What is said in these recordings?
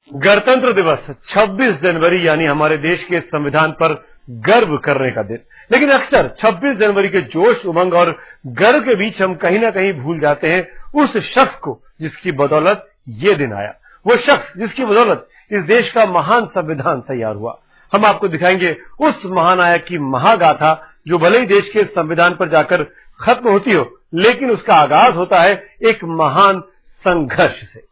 गणतंत्र दिवस 26 जनवरी यानी हमारे देश के संविधान पर गर्व करने का दिन। लेकिन अक्सर 26 जनवरी के जोश, उमंग और गर्व के बीच हम कहीं ना कहीं भूल जाते हैं उस शख्स को जिसकी बदौलत ये दिन आया, वो शख्स जिसकी बदौलत इस देश का महान संविधान तैयार हुआ। हम आपको दिखाएंगे उस महानायक की महागाथा जो भले ही देश के संविधान पर जाकर खत्म होती हो, लेकिन उसका आगाज होता है एक महान संघर्ष से।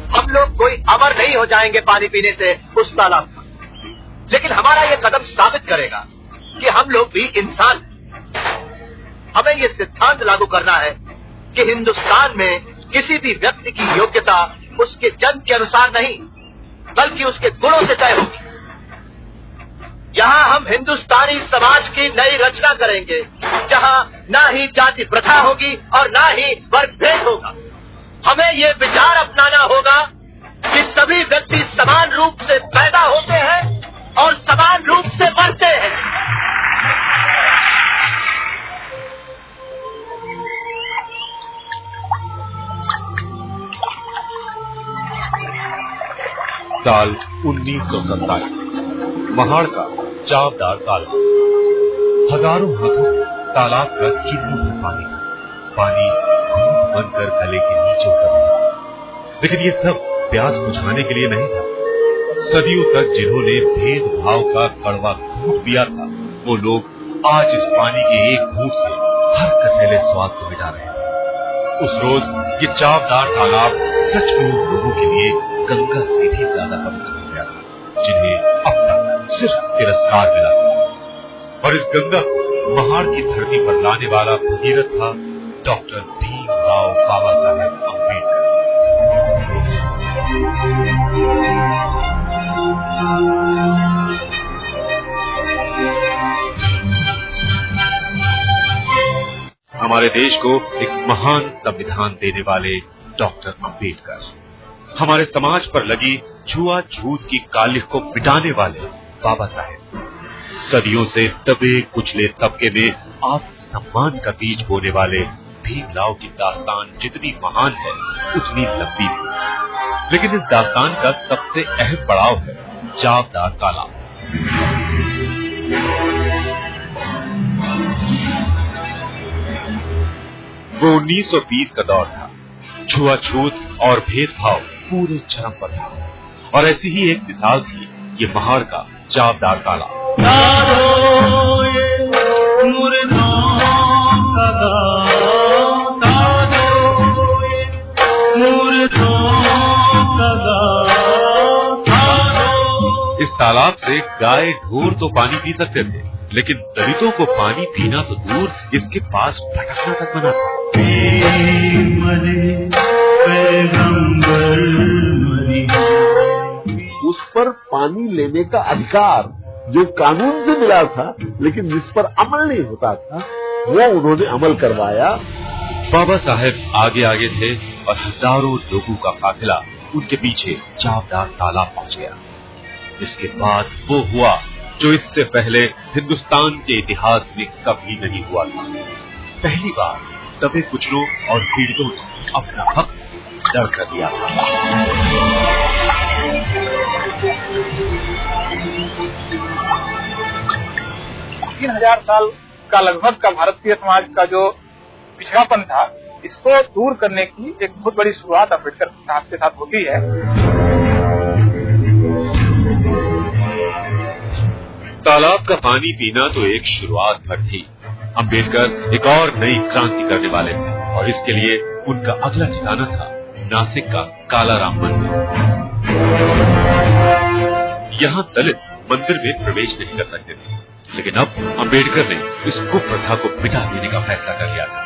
हम लोग कोई अमर नहीं हो जाएंगे पानी पीने से उस तालाब का, लेकिन हमारा ये कदम साबित करेगा कि हम लोग भी इंसान हैं। हमें ये सिद्धांत लागू करना है कि हिंदुस्तान में किसी भी व्यक्ति की योग्यता उसके जन्म के अनुसार नहीं, बल्कि उसके गुणों से तय होगी। यहाँ हम हिंदुस्तानी समाज की नई रचना करेंगे, जहाँ ना ही जाति प्रथा होगी और ना ही वर्ग भेद होगा। हमें ये विचार अपनाना होगा कि सभी व्यक्ति समान रूप से पैदा होते हैं और समान रूप से मरते हैं। साल 1947, महाड़ का चावदार तालाब। हजारों हाथों तालाब का चुल्लू भर पानी घूंट बनकर गले के नीचे उतर रहा। लेकिन ये सब प्यास बुझाने के लिए नहीं था। सदियों तक जिन्होंने भेदभाव का कड़वा घूंट पिया था, वो लोग आज इस पानी के एक घूंट से हर कसैले स्वाद को मिटा रहे थे। उस रोज ये चावदार तालाब सचमुच लोगों के लिए गंगा से भी ज्यादा पवित्र हो गया था, जिन्हें अब तक सिर्फ तिरस्कार मिला। और इस गंगा को महाड़ की धरती पर लाने वाला भगीरथ था डॉक्टर भीमराव बाबा साहेब अम्बेडकर। हमारे देश को एक महान संविधान देने वाले डॉक्टर अम्बेडकर, हमारे समाज पर लगी छुआछूत की कालिख को मिटाने वाले बाबा साहेब, सदियों से दबे कुचले तबके में आत्म सम्मान का बीज बोने वाले भीमराव की दास्तान जितनी महान है उतनी लंबी भी। लेकिन इस दास्तान का सबसे अहम पड़ाव है चावदार तालाब। वो 1920 का दौर था। छुआछूत और भेदभाव पूरे चरम पर था, और ऐसी ही एक मिसाल थी ये महाड़ का चावदार तालाब। इस तालाब से गाय ढोर तो पानी पी सकते थे, लेकिन दलितों को पानी पीना तो दूर, इसके पास भटकना तक मना था। उस पर पानी लेने का अधिकार जो कानून से मिला था, लेकिन जिस पर अमल नहीं होता था, वो उन्होंने अमल करवाया। बाबा साहेब आगे आगे थे और हजारों लोगों का काफिला उनके पीछे चावदार तालाब पहुंच गया। इसके बाद वो हुआ जो इससे पहले हिंदुस्तान के इतिहास में कभी नहीं हुआ था। पहली बार दबे कुचलों और पीड़ितों ने अपना हक दर्ज कर दिया था। 3000 साल का लगभग का भारतीय समाज का जो पिछड़ापन था, इसको दूर करने की एक बहुत बड़ी शुरुआत अम्बेडकर साहब के साथ होती है। तालाब का पानी पीना तो एक शुरुआत भर थी। अम्बेडकर एक और नई क्रांति करने वाले थे, और इसके लिए उनका अगला ठिकाना था नासिक का कालाराम मंदिर। यहाँ दलित मंदिर में प्रवेश नहीं कर सकते थे, लेकिन अब अम्बेडकर ने इस कुप्रथा को मिटा देने का फैसला कर लिया था।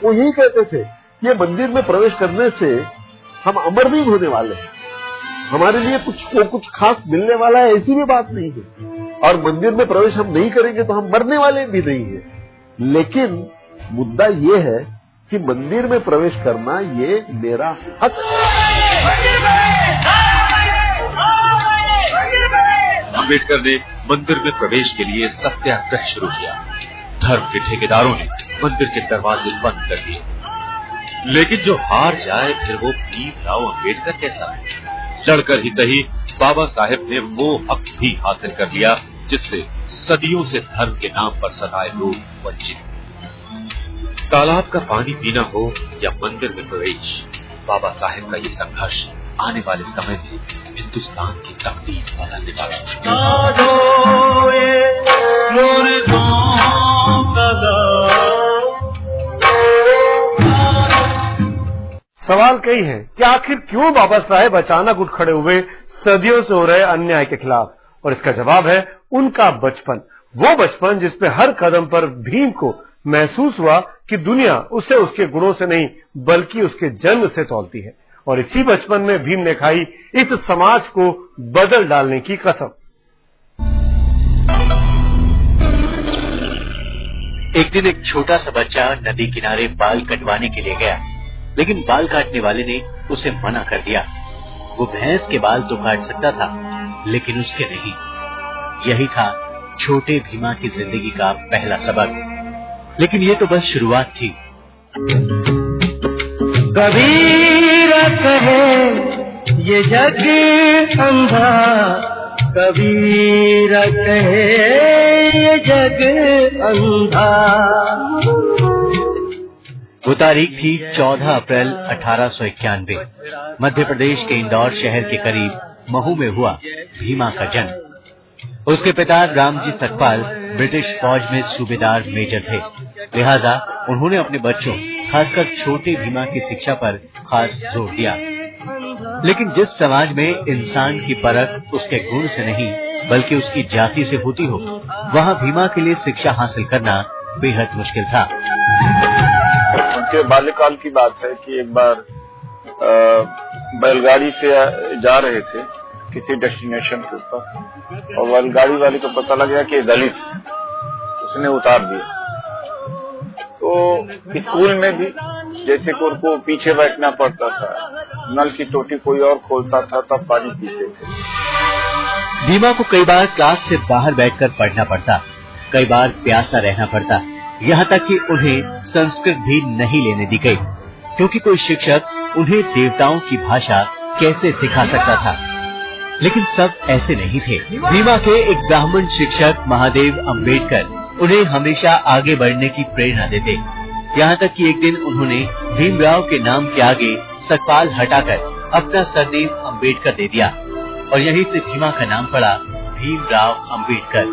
वो यही कहते थे कि ये मंदिर में प्रवेश करने से हम अमर नहीं होने वाले हैं, हमारे लिए कुछ खास मिलने वाला है, ऐसी भी बात नहीं है। और मंदिर में प्रवेश हम नहीं करेंगे तो हम मरने वाले भी नहीं है। लेकिन मुद्दा ये है कि मंदिर में प्रवेश करना ये मेरा हक है। अम्बेडकर ने मंदिर में प्रवेश के लिए सत्याग्रह शुरू किया। धर्म के ठेकेदारों ने मंदिर के दरवाजे बंद कर दिए, लेकिन जो हार जाए फिर वो भीमराव अम्बेडकर कैसा। लड़कर ही सही बाबा साहेब ने वो हक भी हासिल कर लिया जिससे सदियों से धर्म के नाम पर सताए लोग वंचित। तालाब का पानी पीना हो या मंदिर में प्रवेश, बाबा साहेब का ये संघर्ष आने वाले समय में हिंदुस्तान की तकदीर बदलने वाला सवाल कई हैं कि आखिर क्यों बाबा साहेब अचानक उठ खड़े हुए सदियों से हो रहे अन्याय के खिलाफ, और इसका जवाब है उनका बचपन। वो बचपन जिसपे हर कदम पर भीम को महसूस हुआ कि दुनिया उसे उसके गुणों से नहीं बल्कि उसके जन्म से तौलती है, और इसी बचपन में भीम ने खाई इस समाज को बदल डालने की कसम। एक दिन एक छोटा सा बच्चा नदी किनारे बाल कटवाने के लिए गया, लेकिन बाल काटने वाले ने उसे मना कर दिया। वो भैंस के बाल तो काट सकता था, लेकिन उसके नहीं। यही था छोटे भीमा की जिंदगी का पहला सबक, लेकिन ये तो बस शुरुआत थी। कबीर कहे ये जग अंधा, कबीर कहे ये जग अंधा। वो तारीख थी 14 अप्रैल 1891। मध्य प्रदेश के इंदौर शहर के करीब महू में हुआ भीमा का जन्म। उसके पिता रामजी सकपाल ब्रिटिश फौज में सूबेदार मेजर थे, लिहाजा उन्होंने अपने बच्चों खासकर छोटे भीमा की शिक्षा पर खास जोर दिया। लेकिन जिस समाज में इंसान की परख उसके गुण से नहीं बल्कि उसकी जाति से होती हो, वहाँ भीमा के लिए शिक्षा हासिल करना बेहद मुश्किल था। उनके बाल्यकाल की बात है कि एक बार बैलगाड़ी से जा रहे थे किसी डेस्टिनेशन के ऊपर, और बैलगाड़ी वाले को पता लग गया कि दलित, उसने उतार दिया। तो स्कूल में भी जैसे कि उनको पीछे बैठना पड़ता था, नल की टोटी कोई और खोलता था तब पानी पीते थे। भीमा को कई बार क्लास से बाहर बैठकर पढ़ना पड़ता, कई बार प्यासा रहना पड़ता, यहाँ तक कि उन्हें संस्कृत भी नहीं लेने दी गई, क्योंकि कोई शिक्षक उन्हें देवताओं की भाषा कैसे सिखा सकता था। लेकिन सब ऐसे नहीं थे। भीमा के एक ब्राह्मण शिक्षक महादेव अम्बेडकर उन्हें हमेशा आगे बढ़ने की प्रेरणा देते, यहाँ तक कि एक दिन उन्होंने भीमराव के नाम के आगे सकपाल हटाकर अपना सरनेम अम्बेडकर दे दिया, और यहीं से भीमा का नाम पड़ा भीमराव अम्बेडकर।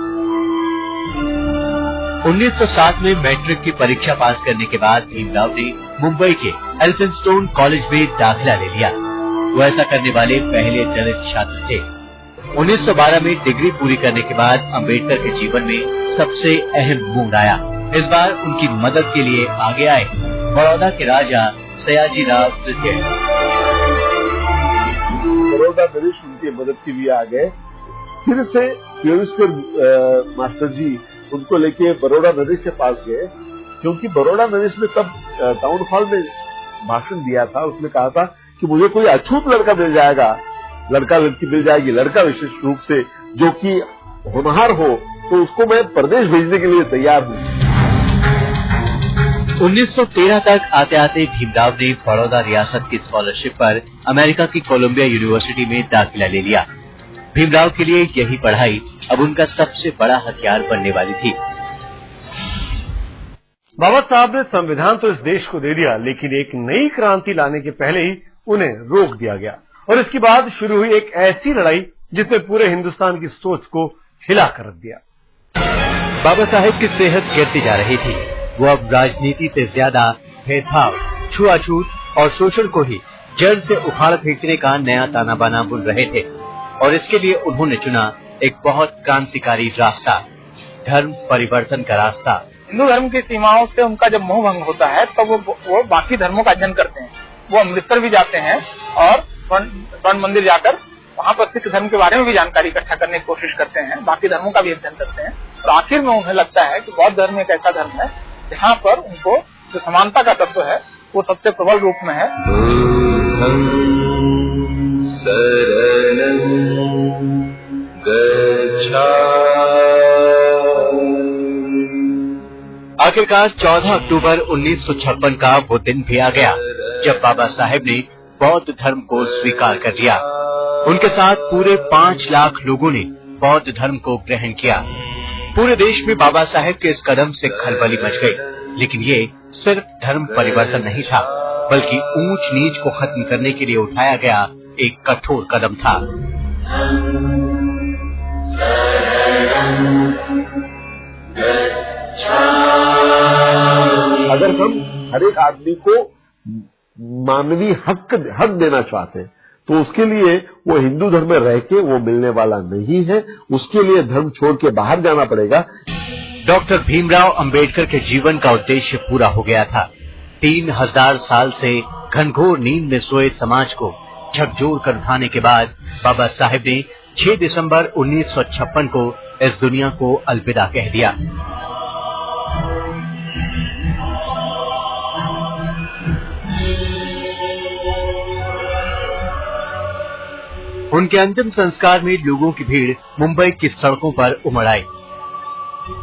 1907 में मैट्रिक की परीक्षा पास करने के बाद भीमराव ने मुंबई के एल्फिंस्टोन कॉलेज में दाखिला ले लिया। वो ऐसा करने वाले पहले दलित छात्र थे। 1912 में डिग्री पूरी करने के बाद अम्बेडकर के जीवन में सबसे अहम मोड़ आया। इस बार उनकी मदद के लिए आगे आए बड़ौदा के राजा सयाजी राव तृतीय। बड़ौदा नरेश उनकी मदद के लिए आ गए। फिर से केविस्कर मास्टर जी उनको लेके बड़ौदा नरेश के पास गए, क्योंकि बड़ौदा नरेश ने तब टाउन हॉल में भाषण दिया था। उसने कहा था कि मुझे कोई अछूत लड़का मिल जाएगा, लड़का लड़की मिल जाएगी, लड़का विशेष रूप से जो कि होनहार हो, तो उसको मैं प्रदेश भेजने के लिए तैयार हूँ। 1913 तक आते आते भीमराव ने बड़ौदा रियासत की स्कॉलरशिप पर अमेरिका की कोलंबिया यूनिवर्सिटी में दाखिला ले लिया। भीमराव के लिए यही पढ़ाई अब उनका सबसे बड़ा हथियार बनने वाली थी। बाबा साहब ने संविधान तो इस देश को दे दिया, लेकिन एक नई क्रांति लाने के पहले ही उन्हें रोक दिया गया, और इसके बाद शुरू हुई एक ऐसी लड़ाई जिसने पूरे हिंदुस्तान की सोच को हिला कर रख दिया। बाबा साहेब की सेहत गिरती जा रही थी। वो अब राजनीति से ज्यादा भेदभाव, छुआछूत और शोषण को ही जड़ से उखाड़ फेंकने का नया ताना बाना बुन रहे थे, और इसके लिए उन्होंने चुना एक बहुत क्रांतिकारी रास्ता, धर्म परिवर्तन का रास्ता। हिंदू धर्म की सीमाओं से उनका जब मोह भंग होता है तो वो बाकी धर्मों का अध्ययन करते हैं। वो अमृतसर भी जाते हैं और स्वर्ण मंदिर जाकर वहाँ पर सिख धर्म के बारे में भी जानकारी इकट्ठा करने की कोशिश करते हैं, बाकी धर्मों का भी अध्ययन करते हैं, और आखिर में उन्हें लगता है कि बौद्ध धर्म एक ऐसा धर्म है जहाँ पर उनको जो समानता का तत्व है वो सबसे प्रबल रूप में है। आखिरकार 14 अक्टूबर 1956 का वो दिन भी आ गया जब बाबा साहेब ने बौद्ध धर्म को स्वीकार कर लिया। उनके साथ पूरे 5 लाख लोगों ने बौद्ध धर्म को ग्रहण किया। पूरे देश में बाबा साहेब के इस कदम से खलबली मच गई। लेकिन ये सिर्फ धर्म परिवर्तन नहीं था, बल्कि ऊंच नीच को खत्म करने के लिए उठाया गया एक कठोर कदम था। अगर हम हर एक आदमी को मानवीय हक देना चाहते हैं तो उसके लिए वो हिंदू धर्म में रह के वो मिलने वाला नहीं है, उसके लिए धर्म छोड़ के बाहर जाना पड़ेगा। डॉक्टर भीमराव अंबेडकर के जीवन का उद्देश्य पूरा हो गया था। 3000 साल से घनघोर नींद में सोए समाज को झकझोर कर उठाने के बाद बाबा साहेब ने 6 दिसंबर 1956 को इस दुनिया को अलविदा कह दिया। उनके अंतिम संस्कार में लोगों की भीड़ मुंबई की सड़कों पर उमड़ आई।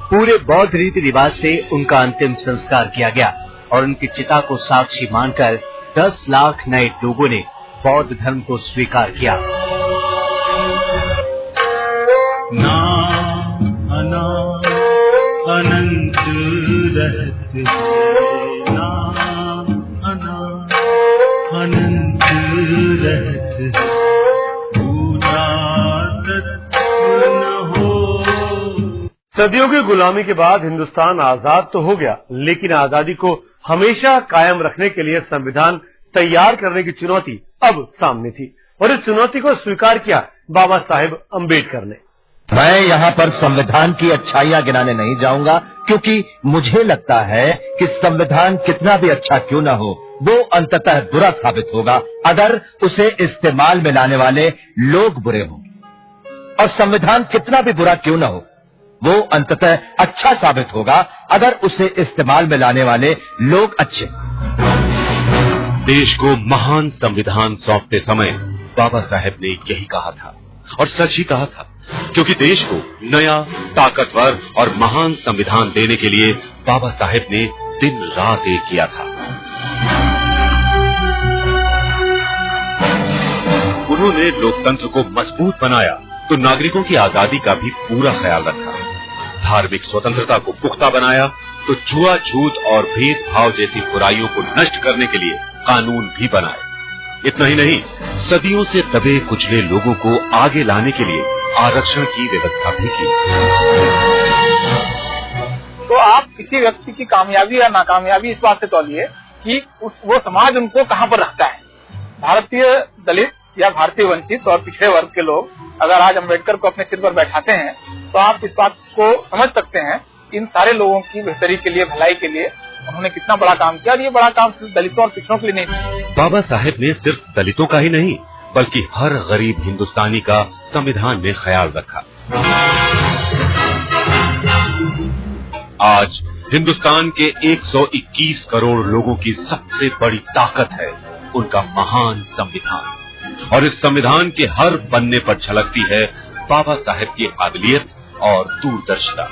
पूरे बौद्ध रीति रिवाज से उनका अंतिम संस्कार किया गया और उनकी चिता को साक्षी मानकर 10 लाख नए लोगों ने बौद्ध धर्म को स्वीकार किया। अनंत रहते अनंत रहते सदियों की गुलामी के बाद हिंदुस्तान आजाद तो हो गया, लेकिन आजादी को हमेशा कायम रखने के लिए संविधान तैयार करने की चुनौती अब सामने थी और इस चुनौती को स्वीकार किया बाबा साहेब अंबेडकर ने। मैं यहाँ पर संविधान की अच्छाइयाँ गिनाने नहीं जाऊंगा, क्योंकि मुझे लगता है कि संविधान कितना भी अच्छा क्यों न हो, वो अंततः बुरा साबित होगा अगर उसे इस्तेमाल में लाने वाले लोग बुरे हों। और संविधान कितना भी बुरा क्यों न हो, वो अंततः अच्छा साबित होगा अगर उसे इस्तेमाल में लाने वाले लोग अच्छे। देश को महान संविधान सौंपते समय बाबा साहेब ने यही कहा था और सच ही कहा था, क्योंकि देश को नया, ताकतवर और महान संविधान देने के लिए बाबा साहेब ने दिन रात एक किया था। उन्होंने लोकतंत्र को मजबूत बनाया तो नागरिकों की आजादी का भी पूरा ख्याल रखा। धार्मिक स्वतंत्रता को पुख्ता बनाया तो छुआछूत और भेदभाव जैसी बुराइयों को नष्ट करने के लिए कानून भी बनाए। इतना ही नहीं, सदियों से दबे कुचले लोगों को आगे लाने के लिए आरक्षण की व्यवस्था भी की। तो आप किसी व्यक्ति की कामयाबी या नाकामयाबी इस बात से तौलिए कि वो समाज उनको कहाँ पर रखता है। भारतीय दलित या भारतीय वंचित और पिछड़े वर्ग के लोग अगर आज अम्बेडकर को अपने सिर पर बैठाते हैं तो आप इस बात को समझ सकते हैं इन सारे लोगों की बेहतरी के लिए, भलाई के लिए उन्होंने कितना बड़ा काम किया। और ये बड़ा काम सिर्फ दलितों और पिछड़ों के लिए नहीं, बाबा साहेब ने सिर्फ दलितों का ही नहीं बल्कि हर गरीब हिंदुस्तानी का संविधान में ख्याल रखा। आज हिंदुस्तान के 121 करोड़ लोगों की सबसे बड़ी ताकत है उनका महान संविधान, और इस संविधान के हर पन्ने पर झलकती है बाबा साहेब की काबिलियत और दूरदर्शिता।